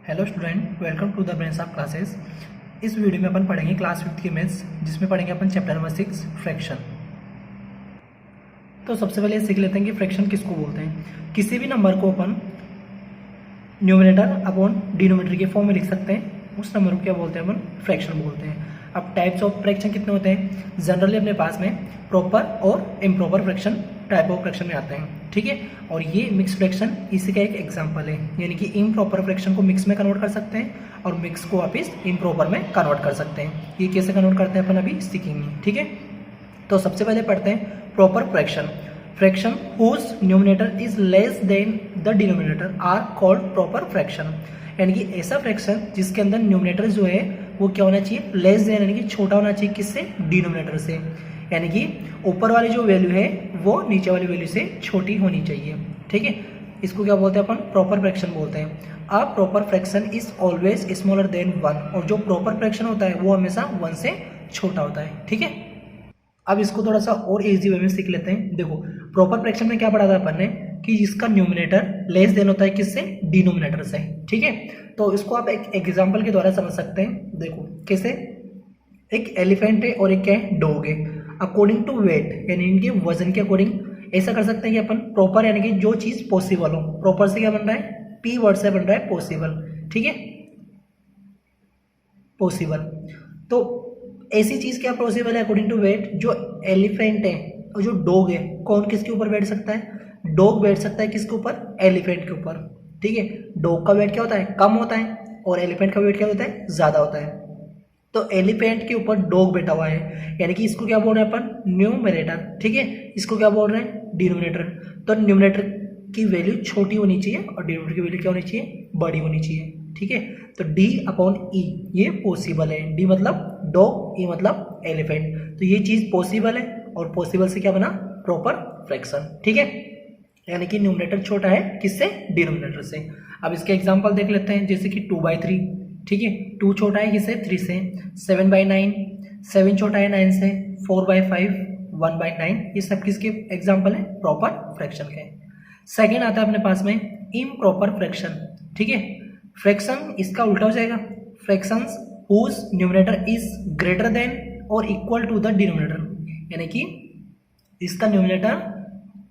Hello student, welcome to the Brains of Classes. इस वीडियो में अपन पढ़ेंगे क्लास 5th की मैथ्स, जिसमें पढ़ेंगे अपन चैप्टर नंबर 6 फ्रैक्शन। तो सबसे पहले सीख लेते हैं कि फ्रैक्शन किसको बोलते हैं। किसी भी नंबर को अपन न्यूमरेटर अपॉन डिनोमिनेटर के फॉर्म में लिख सकते हैं, उस नंबर को क्या बोलते हैं अपन फ्रैक्शन बोलते हैं। अब टाइप्स ऑफ फ्रैक्शन कितने होते हैं, जनरली अपने पास में प्रॉपर और improper fraction type of fraction में आते हैं, ठीक है। और ये मिक्स फ्रैक्शन इसी का एक एग्जांपल है, यानी कि इम्प्रॉपर फ्रैक्शन को मिक्स में कन्वर्ट कर सकते हैं और मिक्स को वापस इम्प्रॉपर में कन्वर्ट कर सकते हैं। ये कैसे कन्वर्ट करते हैं अपन अभी सीखेंगे, ठीक है। तो सबसे पहले पढ़ते हैं proper fraction. Fraction whose numerator is less than the denominator are called proper fraction. यानी कि ऐसा फ्रैक्शन जिसके अंदर न्यूमरेटर जो है वो क्या होना चाहिए, लेस देन यानी कि छोटा होना चाहिए, किससे, डिनोमिनेटर से। यानी कि ऊपर वाली जो वैल्यू है वो नीचे वाली वैल्यू से छोटी होनी चाहिए, ठीक है। इसको क्या बोलते हैं अपन, प्रॉपर फ्रैक्शन बोलते हैं। अ proper fraction is always smaller than 1, और जो प्रॉपर फ्रैक्शन होता है वो हमेशा 1 से छोटा होता है, ठीक है। अब इसको थोड़ा सा और इजी वे में सीख लेते हैं। देखो, प्रॉपर फ्रैक्शन में क्या पढ़ा था अपन ने कि जिसका न्यूमरेटर लेस देन होता है किससे, डिनोमिनेटर से, ठीक है। तो इसको आप एक एग्जांपल के द्वारा समझ सकते हैं। देखो कैसे, एक एलिफेंट है और एक क्या है, डॉग है। अकॉर्डिंग टू वेट यानी इनके वजन के अकॉर्डिंग ऐसा कर सकते हैं कि अपन प्रॉपर यानी कि जो चीज पॉसिबल हो, प्रॉपर से क्या बन रहा है, पी वर्ड से बन रहा है पॉसिबल, ठीक है, पॉसिबल। तो ऐसी चीज क्या पॉसिबल है अकॉर्डिंग टू वेट, जो एलिफेंट है और जो डॉग है, कौन किसके ऊपर बैठ सकता है, डॉग बैठ सकता है किसके ऊपर, एलिफेंट के ऊपर, ठीक है। डॉग का वेट क्या होता है, कम होता है, और एलिफेंट का वेट क्या होता है, ज्यादा होता है। तो एलिफेंट के ऊपर डॉग बैठा हुआ है, यानी कि इसको क्या बोल रहे हैं अपन, न्यूमरेटर, ठीक है। इसको क्या बोल रहे हैं, डिनोमिनेटर। तो न्यूमरेटर की वैल्यू छोटी होनी चाहिए और डिनोमिनेटर की वैल्यू क्या होनी चाहिए, बड़ी होनी चाहिए, ठीक है। तो D अपॉन E ये पॉसिबल है। D मतलब डॉग, E मतलब एलिफेंट। तो ये चीज पॉसिबल है, और पॉसिबल से क्या बना, प्रॉपर फ्रैक्शन, ठीक है। यानी कि न्यूमरेटर छोटा है किससे, डिनोमिनेटर से। अब इसके एग्जांपल देख लेते हैं, जैसे कि 2/3, ठीक है। 2 छोटा है किससे, 3 से। 7/9, 7 छोटा है 9 से। 4/5, 1/9, ये सब किसके एग्जांपल है, प्रॉपर फ्रैक्शन के। सेकेंड आता है अपने पास में इम्प्रॉपर फ्रैक्शन, ठीक है। फ्रैक्शन इसका उल्टा हो जाएगा, fractions whose numerator is greater than और इक्वल टू द डिनोमिनेटर। यानी कि इसका न्यूमरेटर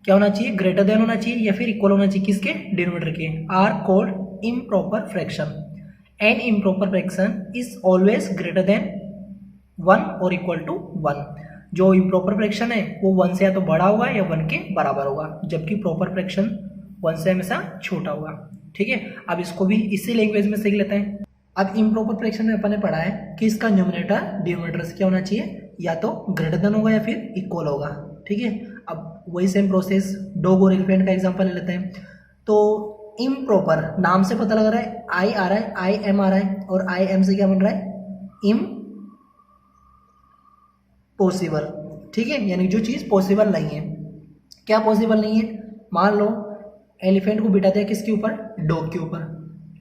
क्या होना चाहिए, ग्रेटर देन होना चाहिए या फिर इक्वल होना चाहिए किसके, डिनोमिनेटर के, are called improper fraction. An improper fraction is always greater than 1 और इक्वल टू 1। जो इम्प्रॉपर फ्रैक्शन है वो 1 से या तो बड़ा होगा या 1 के बराबर होगा, जबकि प्रॉपर फ्रैक्शन 1 से हमेशा छोटा होगा, ठीक है। अब इसको भी इसी लैंग्वेज में सीख लेते हैं। अब इम्प्रॉपर फ्रैक्शन में अपन ने पढ़ा है कि इसका न्यूमरेटर डिनोमिनेटर से क्या होना चाहिए, या तो ग्रेटर देन होगा या फिर इक्वल होगा, ठीक है। अब वही सेम प्रोसेस डॉग और एलिफेंट का एग्जांपल ले लेते हैं। तो इम्प्रॉपर नाम से पता लग रहा है, आई आ रहा है, आई एम आ रहा है, और आई एम से क्या बन रहा है, इम पॉसिबल, ठीक है। यानी जो चीज पॉसिबल नहीं है। क्या पॉसिबल नहीं है, मान लो एलिफेंट को बिठा दिया किसके ऊपर, डॉग के ऊपर,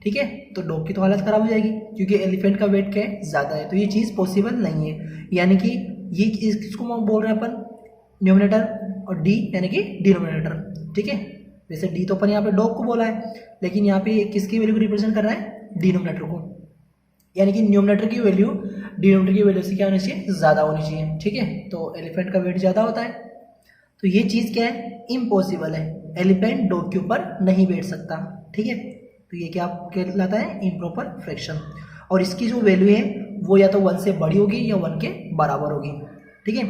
ठीक है। तो डॉग की तो हालत खराब हो जाएगी, क्योंकि एलिफेंट का वेट क्या है, ज्यादा है। तो ये चीज पॉसिबल नहीं है। यानी कि ये किसको बोल रहे हैं अपन, न्यूमरेटर, और डी यानी कि डिनोमिनेटर, ठीक है। वैसे डी तो अपन यहाँ पे डॉग को बोला है, लेकिन यहाँ पे किसकी वैल्यू को रिप्रेजेंट कर रहा है, डिनोमिनेटर को। यानी कि न्यूमरेटर की वैल्यू डिनोमिनेटर की वैल्यू से क्या होनी चाहिए, ज्यादा होनी चाहिए, ठीक है। तो एलिफेंट का वेट ज्यादा होता है, तो ये चीज क्या है, इम्पॉसिबल है। एलिफेंट डॉग के ऊपर नहीं बैठ सकता, ठीक है। तो ये क्या कहलाता है, इम्प्रॉपर फ्रैक्शन। और इसकी जो वैल्यू है वो या तो 1 से बड़ी होगी या 1 के बराबर होगी, ठीक है।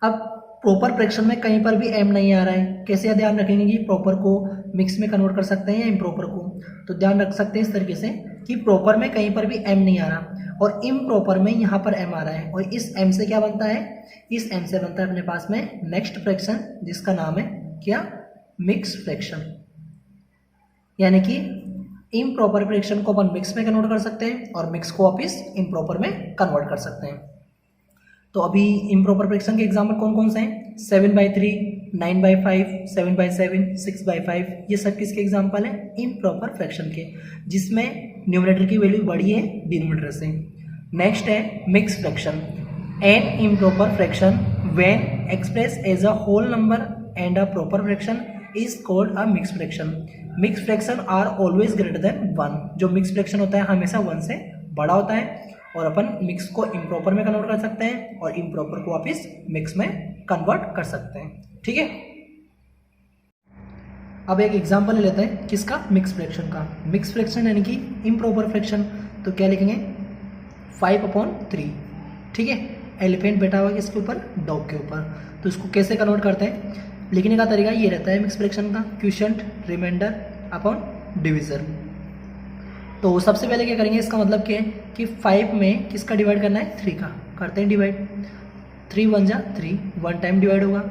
अब प्रॉपर फ्रैक्शन में कहीं पर भी m नहीं आ रहा है, कैसे ध्यान रखेंगे कि प्रॉपर को मिक्स में कन्वर्ट कर सकते हैं या इम्प्रॉपर को। तो ध्यान रख सकते हैं इस तरीके से कि प्रॉपर में कहीं पर भी m नहीं आ रहा, और इम्प्रॉपर में यहाँ पर m आ रहा है, और इस m से क्या बनता है, इस m से बनता है अपने पास में नेक्स्ट फ्रैक्शन, जिसका नाम है क्या, मिक्स फ्रैक्शन। यानी कि इम्प्रॉपर फ्रैक्शन को अपन मिक्स में कन्वर्ट कर सकते हैं और मिक्स को वापिस इम्प्रॉपर में कन्वर्ट कर सकते हैं। तो अभी इम्प्रॉपर फ्रैक्शन के एग्जाम्पल कौन कौन से हैं, 7/3, 9/5, 7/7, 6/5, ये सब किसके एग्जाम्पल हैं, इम्प्रॉपर फ्रैक्शन के, जिसमें न्यूमरेटर की वैल्यू बड़ी है डिनोमिनेटर से। नेक्स्ट है mix fraction. An improper fraction when express as a whole number and a proper fraction is called a mix fraction. Mix fraction are always greater than 1। जो mix fraction होता है हमेशा 1 से बड़ा होता है, और अपन मिक्स को इम्प्रॉपर में कन्वर्ट कर सकते हैं और इम्प्रॉपर को वापस मिक्स में कन्वर्ट कर सकते हैं। ठीक है, अब एक एग्जांपल ले लेते हैं किसका, मिक्स फ्रैक्शन का। मिक्स फ्रैक्शन यानी कि इम्प्रॉपर फ्रैक्शन, तो क्या लिखेंगे 5/3। ठीक है, एलिफेंट बैठा हुआ है किसके ऊपर, डॉग के ऊपर। तो इसको कैसे कन्वर्ट करते हैं, लिखने का तरीका ये रहता है मिक्स फ्रैक्शन का, क्वोशिएंट रिमाइंडर अपॉन डिविजर। तो सबसे पहले क्या करेंगे, इसका मतलब क्या है कि 5 में किसका डिवाइड करना है, 3 का। करते हैं डिवाइड, 3 1 जा 3, 1 टाइम डिवाइड होगा,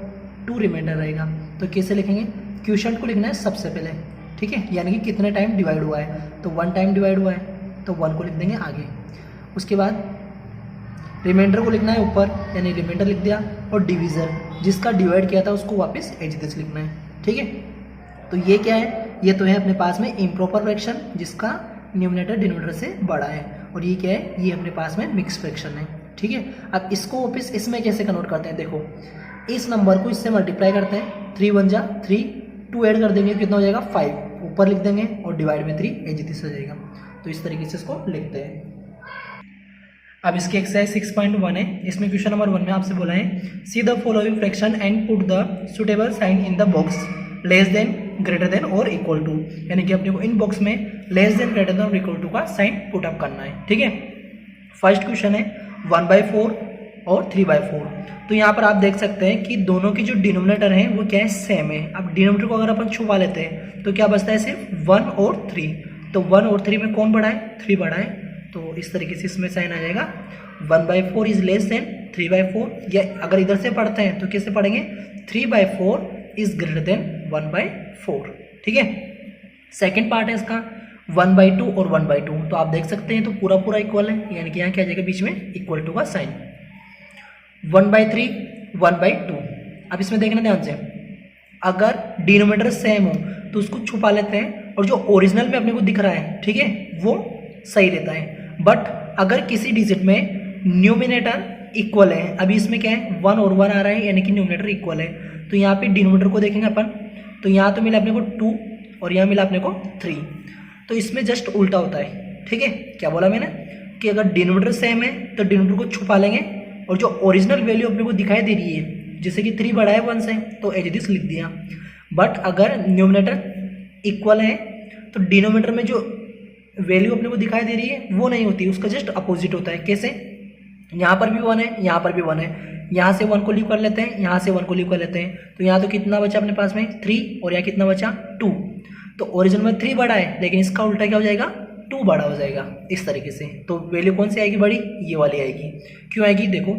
2 रिमाइंडर रहेगा। तो कैसे लिखेंगे, क्वोशिएंट को लिखना है सबसे पहले। ठीक है, यानी कि कितने टाइम डिवाइड हुआ है, तो 1 टाइम डिवाइड हुआ है तो 1 को लिख देंगे आगे। उसके बाद रिमाइंडर को लिखना है ऊपर, यानी रिमाइंडर लिख दिया, और डिवीज़र जिसका डिवाइड किया था उसको वापस एज इट इज लिखना है। ठीक है, तो ये क्या है, ये तो है अपने पास में इम्प्रॉपर फ्रैक्शन जिसका न्यूमरेटर डिनोमिनेटर से बड़ा है, और ये क्या है, ये अपने पास में मिक्स फ्रैक्शन है। ठीक है, अब इसको वापस इसमें कैसे कन्वर्ट करते हैं, देखो इस नंबर को इससे मल्टीप्लाई करते हैं, 3 1 जा 3, 2 ऐड कर देंगे, कितना हो जाएगा 5, ऊपर लिख देंगे, और डिवाइड में 3 एज इट इज हो जाएगा। तो इस तरीके से इसको लिखते हैं। अब इसकी एक्सरसाइज 6.1 है, इसमें क्वेश्चन नंबर 1 में आपसे बोला है see the following fraction and put the suitable sign in the box less than greater than और इक्वल टू, यानी कि अपने को इन बॉक्स में लेस देन ग्रेटर देन और इक्वल टू का साइन पुट अप करना है। ठीक है, फर्स्ट क्वेश्चन है 1/4 और 3/4। तो यहाँ पर आप देख सकते हैं कि दोनों की जो डिनोमिनेटर है वो क्या है, सेम है। अब डिनोमिनेटर को अगर अपन छुपा लेते हैं तो क्या बचता है, सिर्फ 1 और 3। तो 1 और 3 में कौन बड़ा है, 3 बड़ा है। तो इस तरीके से इसमें साइन आ जाएगा 1/4 इज लेस देन 3/4, या अगर इधर से पढ़ते हैं तो कैसे पढ़ेंगे, 3/4 इज ग्रेटर देन 1/4। ठीक है, सेकेंड पार्ट है इसका 1/2 और 1/2। तो आप देख सकते हैं तो पूरा पूरा इक्वल है, यानी कि यहाँ क्या आ जाएगा बीच में इक्वल टू का साइन। 1/3 1/2। अब इसमें देखना ध्यान से, अगर डिनोमिनेटर सेम हो तो उसको छुपा लेते हैं, और जो ओरिजिनल में अपने को दिख रहा है, ठीक है, वो सही रहता है। बट अगर किसी डिजिट में न्यूमिनेटर इक्वल है, अभी इसमें क्या है 1 और 1 आ रहा है, यानी कि न्यूमिनेटर इक्वल है, तो यहाँ पे डिनोमिनेटर को देखेंगे अपन, तो यहाँ तो मिला अपने को 2 और यहाँ मिला अपने को 3। तो इसमें जस्ट उल्टा होता है। ठीक है, क्या बोला मैंने कि अगर डिनोमिनेटर सेम है तो डिनोमिनेटर को छुपा लेंगे, और जो ओरिजिनल वैल्यू अपने को दिखाई दे रही है, जैसे कि 3 बड़ा है 1 से, तो एज इट इज लिख दिया। बट अगर न्यूमिनेटर इक्वल है तो डिनोमिनेटर में जो वैल्यू अपने को दिखाई दे रही है वो नहीं होती, उसका जस्ट अपोजिट होता है। कैसे, यहाँ पर भी 1 है, यहाँ पर भी 1 है, यहाँ से 1 को लीव कर लेते हैं, यहाँ से 1 को लीव कर लेते हैं, तो यहाँ तो कितना बचा अपने पास में 3, और यहाँ कितना बचा 2। तो ओरिजिनल में 3 बड़ा है, लेकिन इसका उल्टा क्या हो जाएगा, 2 बड़ा हो जाएगा इस तरीके से। तो वैल्यू कौन सी आएगी बड़ी, ये वाली आएगी। क्यों आएगी, देखो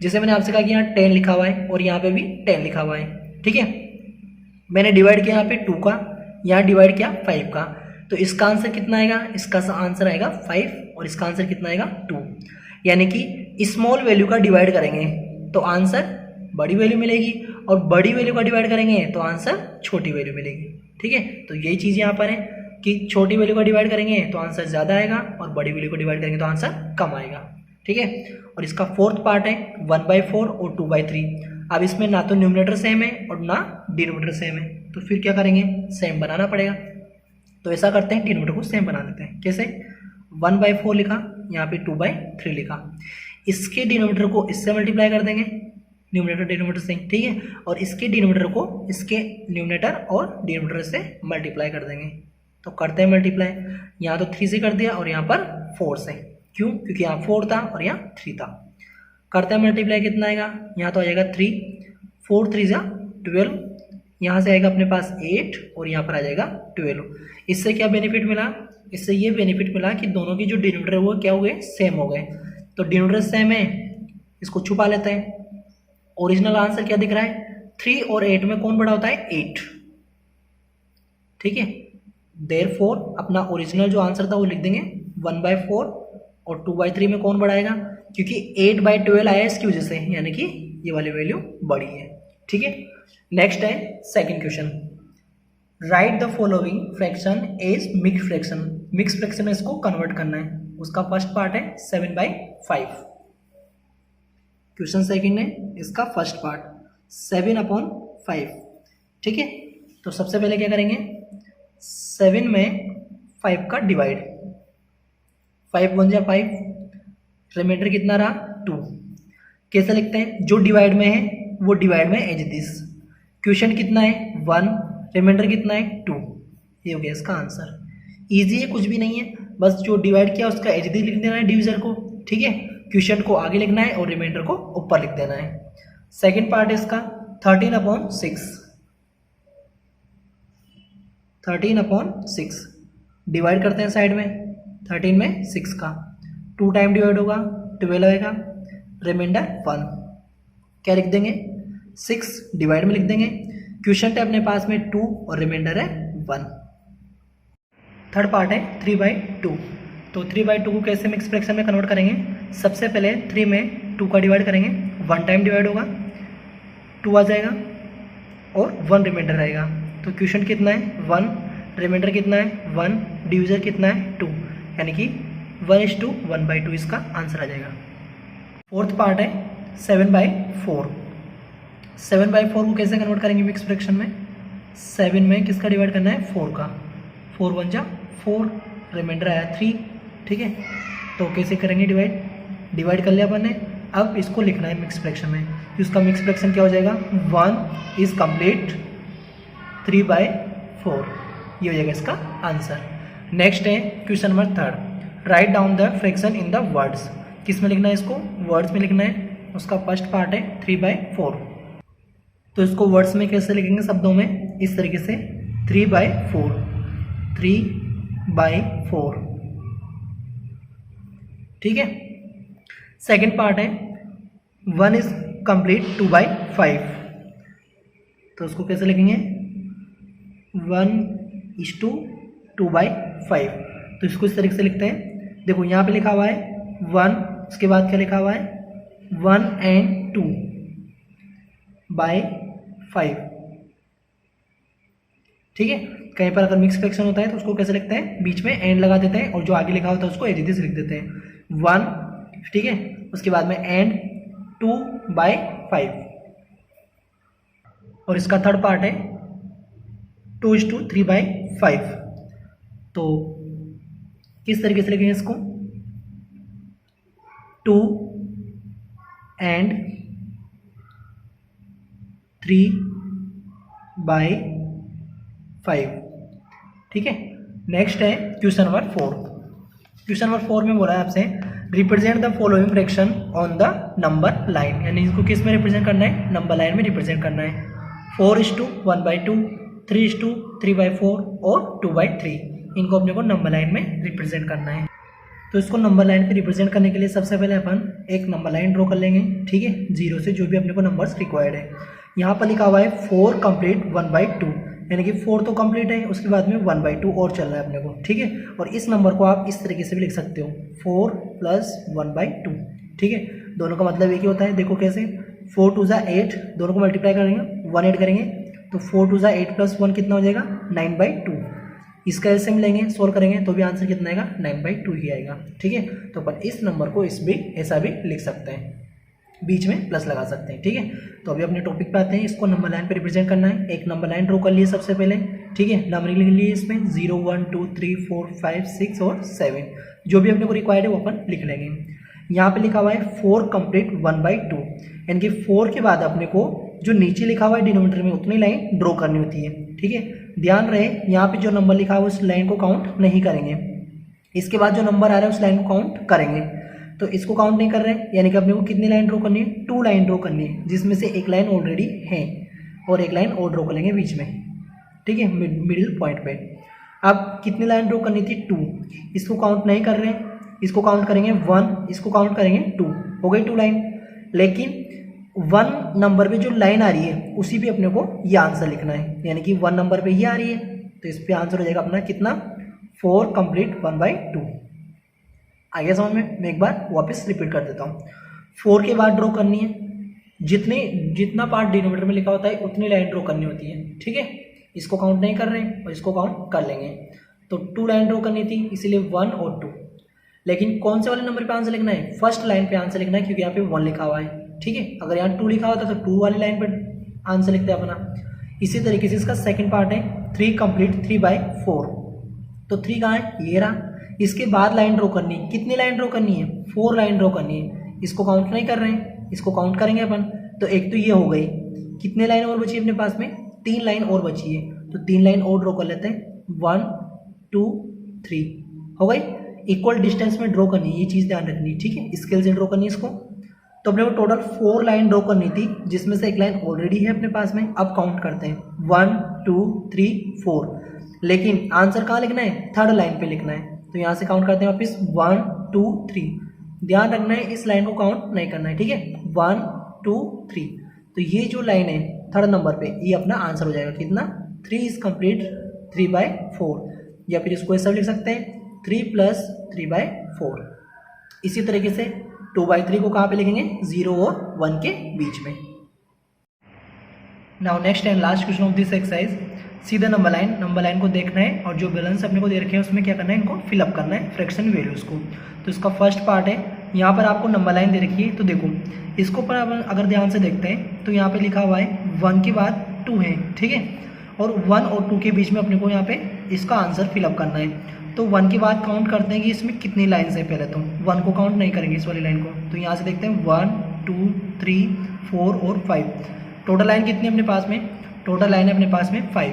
जैसे मैंने आपसे कहा कि यहाँ 10 लिखा हुआ है और यहाँ पे भी 10 लिखा हुआ है। ठीक है, मैंने डिवाइड किया यहाँ पे 2 का, यहाँ डिवाइड किया 5 का, तो इसका आंसर कितना आएगा, इसका आंसर आएगा 5, और इसका आंसर कितना आएगा 2। यानी कि स्मॉल वैल्यू का डिवाइड करेंगे तो आंसर बड़ी वैल्यू मिलेगी, और बड़ी वैल्यू का डिवाइड करेंगे तो आंसर छोटी वैल्यू मिलेगी। ठीक है, तो यही चीज़ यहाँ पर है कि छोटी वैल्यू का डिवाइड करेंगे तो आंसर ज़्यादा आएगा, और बड़ी वैल्यू को डिवाइड करेंगे तो आंसर कम आएगा। ठीक है, और इसका फोर्थ पार्ट है 1/4 और 2/3। अब इसमें ना तो न्यूमिनेटर सेम है और ना डिनोमिनेटर सेम है, तो फिर क्या करेंगे, सेम बनाना पड़ेगा। तो ऐसा करते हैं, डिनोमिनेटर को सेम बना देते हैं। कैसे, 1/4 लिखा, यहाँ पे 2/3 लिखा, इसके डिनोमिनेटर को इससे मल्टीप्लाई कर देंगे, न्यूमिनेटर डिनोमिनेटर से। ठीक है, और इसके डिनोमिनेटर को इसके न्यूमिनेटर और डिनोमिनेटर से मल्टीप्लाई कर देंगे। तो करते हैं मल्टीप्लाई, यहाँ तो 3 से कर दिया और यहाँ पर 4 से। क्यों, क्योंकि यहाँ 4 था और यहाँ 3 था। करते हैं मल्टीप्लाई, कितना आएगा, यहाँ तो आ जाएगा 3, 4 3 जा 12, यहाँ से आएगा अपने पास 8, और यहाँ पर आ जाएगा 12। इससे क्या बेनिफिट मिला, इससे ये बेनिफिट मिला कि दोनों की जो डिनोमिनेटर है वो क्या हो गए, सेम हो गए। तो डिनोमिनेटर सेम है, इसको छुपा लेते हैं। ओरिजिनल आंसर क्या दिख रहा है, 3 और 8 में कौन बड़ा होता है, 8। ठीक है, देयरफॉर अपना ओरिजिनल जो आंसर था वो लिख देंगे 1/4, और 2/3 में कौन बड़ा आएगा, क्योंकि 8/12 आया इसकी वजह से, यानी कि ये वाली वैल्यू बड़ी है। ठीक है, नेक्स्ट है second question, write the following fraction as mix fraction. Mix fraction में इसको कन्वर्ट करना है। उसका फर्स्ट पार्ट है 7/5। क्वेश्चन सेकंड है इसका फर्स्ट पार्ट 7/5। ठीक है, तो सबसे पहले क्या करेंगे, 7 में 5 का डिवाइड, 5 1 जा 5, रिमाइंडर कितना रहा 2। कैसे लिखते हैं, जो डिवाइड में है वो डिवाइड में एज दिस, क्वेश्चन कितना है 1, रिमाइंडर कितना है 2, ये हो गया इसका आंसर। इजी है, कुछ भी नहीं है, बस जो डिवाइड किया उसका एज दिस लिख देना है डिविजर को, ठीक है, क्वेश्चन को आगे लिखना है और रिमाइंडर को ऊपर लिख देना है। सेकेंड पार्ट है इसका 13/6, 13/6 डिवाइड करते हैं साइड में, 13 में 6 का 2 टाइम डिवाइड होगा 12 आएगा, रिमाइंडर 1, क्या लिख देंगे 6 डिवाइड में लिख देंगे, क्वेश्चन है अपने पास में 2 और रिमाइंडर है 1। थर्ड पार्ट है 3/2, तो 3/2 को कैसे हम एक्सप्रेशन में कन्वर्ट करेंगे, सबसे पहले 3 में 2 का डिवाइड करेंगे, 1 टाइम डिवाइड होगा 2 आ जाएगा और 1 रिमाइंडर रहेगा, तो क्वेश्चन कितना है 1, रिमाइंडर कितना है 1, डिविजर कितना है 2, यानी कि 1:1/2 इसका आंसर आ जाएगा। फोर्थ पार्ट है 7/4, 7/4 को कैसे कन्वर्ट करेंगे मिक्स फ्रैक्शन में, 7 में किसका डिवाइड करना है 4 का, 4 1 जा 4, रिमाइंडर आया 3, ठीक है, तो कैसे करेंगे डिवाइड कर लिया अपन ने, अब इसको लिखना है मिक्स फ्रैक्शन में, तो इसका मिक्स फ्रैक्शन क्या हो जाएगा 1 इज कंप्लीट 3/4, ये हो जाएगा इसका आंसर। नेक्स्ट है question number 3, write down the fraction in the words, किस में लिखना है इसको, वर्ड्स में लिखना है, उसका फर्स्ट पार्ट है 3/4, तो इसको वर्ड्स में कैसे लिखेंगे शब्दों में, इस तरीके से 3/4, 3/4, ठीक है। सेकेंड पार्ट है 1 इज कंप्लीट 2/5, तो उसको कैसे लिखेंगे 1:2/5, तो इसको इस तरीके से लिखते हैं, देखो यहाँ पे लिखा हुआ है 1, उसके बाद क्या लिखा हुआ है 1 and 2/5, ठीक है। कहीं पर अगर मिक्स फ्रैक्शन होता है तो उसको कैसे लिखते हैं, बीच में एंड लगा देते हैं और जो आगे लिखा होता है उसको एज इट इज लिख देते हैं 1, ठीक है, उसके बाद में एंड 2/5, और इसका थर्ड पार्ट है 2:3/5, तो किस तरीके से लिखेंगे इसको 2 and 3/5, ठीक है। नेक्स्ट है क्वेश्चन नंबर 4, क्वेश्चन नंबर 4 में बोला है आपसे represent the following fraction on the number line, यानी इसको किस में रिप्रेजेंट करना है, नंबर लाइन में रिप्रेजेंट करना है, 4:1/2, 3:3/4 और 2/3, इनको अपने को नंबर लाइन में रिप्रेजेंट करना है। तो इसको नंबर लाइन पे रिप्रेजेंट करने के लिए सबसे पहले अपन एक नंबर लाइन ड्रॉ कर लेंगे, ठीक है, 0 से जो भी अपने को नंबर्स रिक्वायर्ड है। यहाँ पर लिखा हुआ है 4 कंप्लीट 1/2, यानी कि 4 तो कंप्लीट है, उसके बाद में 1/2 और चल रहा है अपने को, ठीक है, और इस नंबर को आप इस तरीके से भी लिख सकते हो 4 + 1/2, ठीक है, दोनों का मतलब एक ही होता है, देखो कैसे 4 2 = 8, दोनों को मल्टीप्लाई करेंगे 1 ऐड करेंगे तो 4 2 = 8 + 1 कितना हो जाएगा 9/2, इसका एलसीएम लेंगे सोल्व करेंगे तो भी आंसर कितना आएगा 9/2 ही आएगा, ठीक है। तो अपन इस नंबर को इस भी ऐसा भी लिख सकते हैं, बीच में प्लस लगा सकते हैं, ठीक है। तो अभी अपने टॉपिक पे आते हैं, इसको नंबर लाइन पे रिप्रेजेंट करना है, एक नंबर लाइन ड्रॉ कर लिए सबसे पहले, ठीक है, नंबरिंग लिख लिए इसमें 0 1 2 3 4 5 6 और 7, जो भी अपने को रिक्वायर्ड है वो अपन लिख लेंगे। यहाँ पे लिखा हुआ है 4 कंप्लीट 1/2, यानी कि 4 के बाद अपने को जो नीचे लिखा हुआ है डिनोमिनेटर में उतनी लाइन ड्रॉ करनी होती है, ठीक है। ध्यान रहे यहाँ पे जो नंबर लिखा हुआ है उस लाइन को काउंट नहीं करेंगे, इसके बाद जो नंबर आ रहा है उस लाइन को काउंट करेंगे, तो इसको काउंट नहीं कर रहे हैं, यानी कि अपने को कितनी लाइन ड्रॉ करनी है 2 लाइन ड्रॉ करनी है, जिसमें से एक लाइन ऑलरेडी है और एक लाइन और ड्रॉ कर लेंगे बीच में, ठीक है, मिडिल पॉइंट पे। अब कितनी लाइन ड्रॉ करनी थी 2, इसको काउंट नहीं कर रहे हैं, इसको काउंट करेंगे 1, इसको काउंट करेंगे 2, हो गई 2 लाइन, लेकिन 1 नंबर पे जो लाइन आ रही है उसी पे अपने को ये आंसर लिखना है, यानी कि 1 नंबर पे ये आ रही है तो इस पे आंसर हो जाएगा अपना कितना 4 कंप्लीट 1/2। आगे समझ में, मैं एक बार वापस रिपीट कर देता हूँ, 4 के बाद ड्रॉ करनी है, जितना पार्ट डिनोमिनेटर में लिखा होता है उतनी लाइन ड्रॉ करनी होती है, ठीक है, इसको काउंट नहीं कर रहे हैं और इसको काउंट कर लेंगे, तो 2 लाइन ड्रॉ करनी थी इसीलिए 1 और 2, लेकिन कौन से वाले नंबर पे आंसर लिखना है, फर्स्ट लाइन पे आंसर लिखना है क्योंकि यहाँ पे 1 लिखा हुआ है, ठीक है। अगर यहाँ 2 लिखा होता तो 2 वाली लाइन पर आंसर लिखते हैं अपना। इसी तरीके से इसका सेकंड पार्ट है 3 कंप्लीट 3/4, तो 3 कहाँ है, ये रहा। इसके बाद लाइन ड्रॉ करनी है, कितनी लाइन ड्रॉ करनी है, 4 लाइन ड्रॉ करनी है। इसको काउंट नहीं कर रहे हैं, इसको काउंट करेंगे अपन। तो एक तो ये हो गई, कितने लाइन और बची है अपने पास में, 3 लाइन और बची है, तो 3 लाइन और ड्रॉ कर लेते हैं। 1 2 3 हो गई। इक्वल डिस्टेंस में ड्रॉ करनी है, ये चीज़ ध्यान रखनी है, ठीक है, स्केल से ड्रॉ करनी है इसको। तो अपने को टोटल 4 लाइन ड्रॉ करनी थी, जिसमें से एक लाइन ऑलरेडी है अपने पास में। अब काउंट करते हैं 1 2 3 4, लेकिन आंसर कहाँ लिखना है, थर्ड लाइन पे लिखना है। तो यहाँ से काउंट करते हैं वापस 1 2 3। ध्यान रखना है इस लाइन को काउंट नहीं करना है, ठीक है। 1 2 3, तो ये जो लाइन है थर्ड नंबर पे, ये अपना आंसर हो जाएगा कितना, 3 इज कंप्लीट 3/4। या फिर इसको ऐसा लिख सकते हैं 3 + 3/4। इसी तरीके से 2/3 को कहाँ पे लिखेंगे, 0 और 1 के बीच में। Now next and last question of this exercise, सीधा नंबर लाइन को देखना है और जो बैलेंस अपने को दे रखे हैं उसमें क्या करना है, इनको फिलअप करना है फ्रैक्शन वैल्यूज़ को। तो इसका फर्स्ट पार्ट है, यहाँ पर आपको नंबर लाइन दे रखी है। तो देखो इसको पर अपन अगर ध्यान से देखते हैं तो यहाँ पे लिखा हुआ है 1 के बाद 2 है, ठीक है, और 1 और 2 के बीच में अपने को यहाँ पे इसका आंसर फिलअप करना है। तो 1 के बाद काउंट करते हैं कि इसमें कितनी लाइन्स है। पहले तो 1 को काउंट नहीं करेंगे, इस वाली लाइन को। तो यहाँ से देखते हैं 1 2 3 4 और 5, टोटल लाइन कितनी है अपने पास में, टोटल लाइन है अपने पास में 5,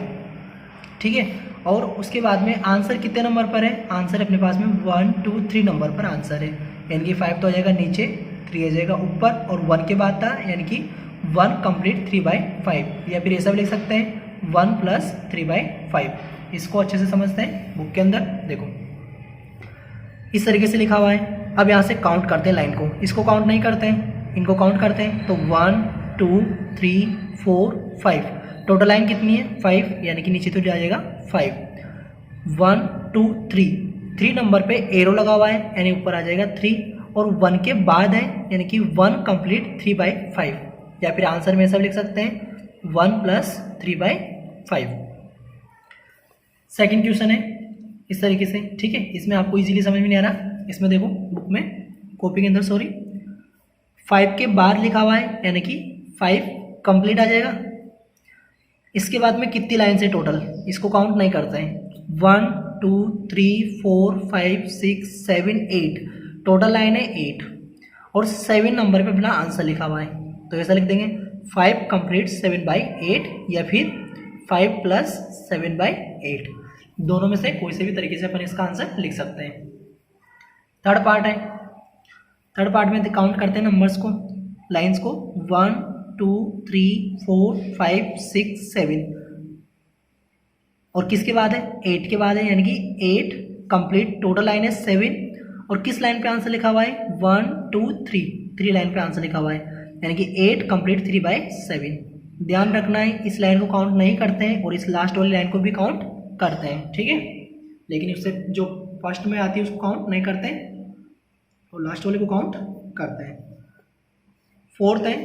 ठीक है। और उसके बाद में आंसर कितने नंबर पर है, आंसर अपने पास में 1 2 3 नंबर पर आंसर है, यानी कि 5 तो आ जाएगा नीचे, 3 आ जाएगा ऊपर, और 1 के बाद था यानी कि 1 कंप्लीट 3/5। या फिर ऐसा भी लिख सकते हैं 1 + 3/5। इसको अच्छे से समझते हैं, बुक के अंदर देखो इस तरीके से लिखा हुआ है। अब यहाँ से काउंट करते हैं लाइन को, इसको काउंट नहीं करते हैं, इनको काउंट करते हैं। तो 1 2 3 4 5, टोटल लाइन कितनी है 5, यानी कि नीचे तो आ जाएगा 5। 1 2 3 नंबर पे एरो लगा हुआ है, यानी ऊपर आ जाएगा 3, और 1 के बाद है यानी कि 1 कंप्लीट 3/5। या फिर आंसर में सब लिख सकते हैं 1 + 3/5। सेकंड क्वेश्चन है इस तरीके से, ठीक है। इसमें आपको इजीली समझ में नहीं आ रहा, इसमें देखो बुक में, कॉपी के अंदर सॉरी, 5 के बाद लिखा हुआ है यानी कि 5 कंप्लीट आ जाएगा। इसके बाद में कितनी लाइन है टोटल, इसको काउंट नहीं करते हैं। 1 2 3 4 5 6 7 8, टोटल लाइन है 8, और 7 नंबर पे अपना आंसर लिखा हुआ है। तो ऐसा लिख देंगे 5 कंप्लीट 7/8, या फिर 5 + 7/8, दोनों में से कोई से भी तरीके से अपन इसका आंसर लिख सकते हैं। थर्ड पार्ट है, थर्ड पार्ट में काउंट करते हैं नंबर्स को, लाइंस को। 1 2 3 4 5 6 7, और किसके बाद है, 8 के बाद है, यानी कि 8 कंप्लीट, टोटल लाइन है 7, और किस लाइन पे आंसर लिखा हुआ है 1 2 3 लाइन पे आंसर लिखा हुआ है, यानी कि 8 कंप्लीट 3/7। ध्यान रखना है इस लाइन को काउंट नहीं करते हैं, और इस लास्ट वाली लाइन को भी काउंट करते हैं, ठीक है, लेकिन उससे जो फर्स्ट में आती है उसको काउंट नहीं करते हैं, और लास्ट वाले को काउंट करते हैं। फोर्थ है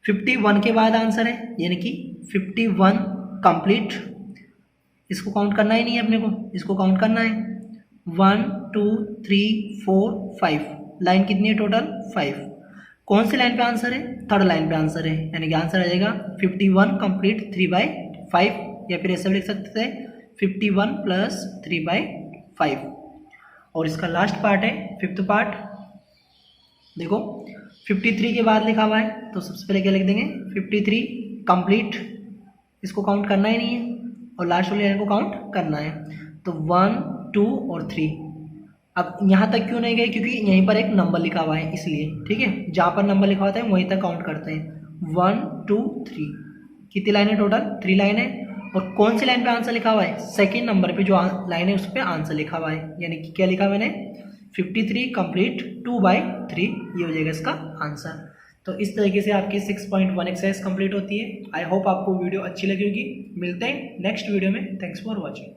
51 के बाद आंसर है, यानी कि 51 कंप्लीट, इसको काउंट करना ही नहीं है अपने को, इसको काउंट करना है 1 2 3 4 5, लाइन कितनी है टोटल 5। कौन सी लाइन पे आंसर है, थर्ड लाइन पे आंसर है, यानी कि आंसर आ जाएगा 51 कंप्लीट 3/5, या फिर ऐसे लिख सकते हैं 51 + 3/5। और इसका लास्ट पार्ट है फिफ्थ पार्ट, देखो 53 के बाद लिखा हुआ है, तो सबसे पहले क्या लिख देंगे 53 कंप्लीट, इसको काउंट करना ही नहीं है, और लास्ट वाली लाइन को काउंट करना है। तो 1 2 और 3, अब यहाँ तक क्यों नहीं गए, क्योंकि यहीं पर एक नंबर लिखा हुआ है इसलिए, ठीक है, जहाँ पर नंबर लिखा होता है वहीं तक काउंट करते हैं। 1 2 3, कितनी लाइन है टोटल 3 लाइन है, और कौन सी लाइन पे आंसर लिखा हुआ है, सेकेंड नंबर पे जो लाइन है उस पर आंसर लिखा हुआ है, यानी कि क्या लिखा मैंने 53 कंप्लीट 2/3, ये हो जाएगा इसका आंसर। तो इस तरीके से आपकी 6.1 एक्सरसाइज कंप्लीट होती है। आई होप आपको वीडियो अच्छी लगी होगी। मिलते हैं नेक्स्ट वीडियो में। Thanks for watching.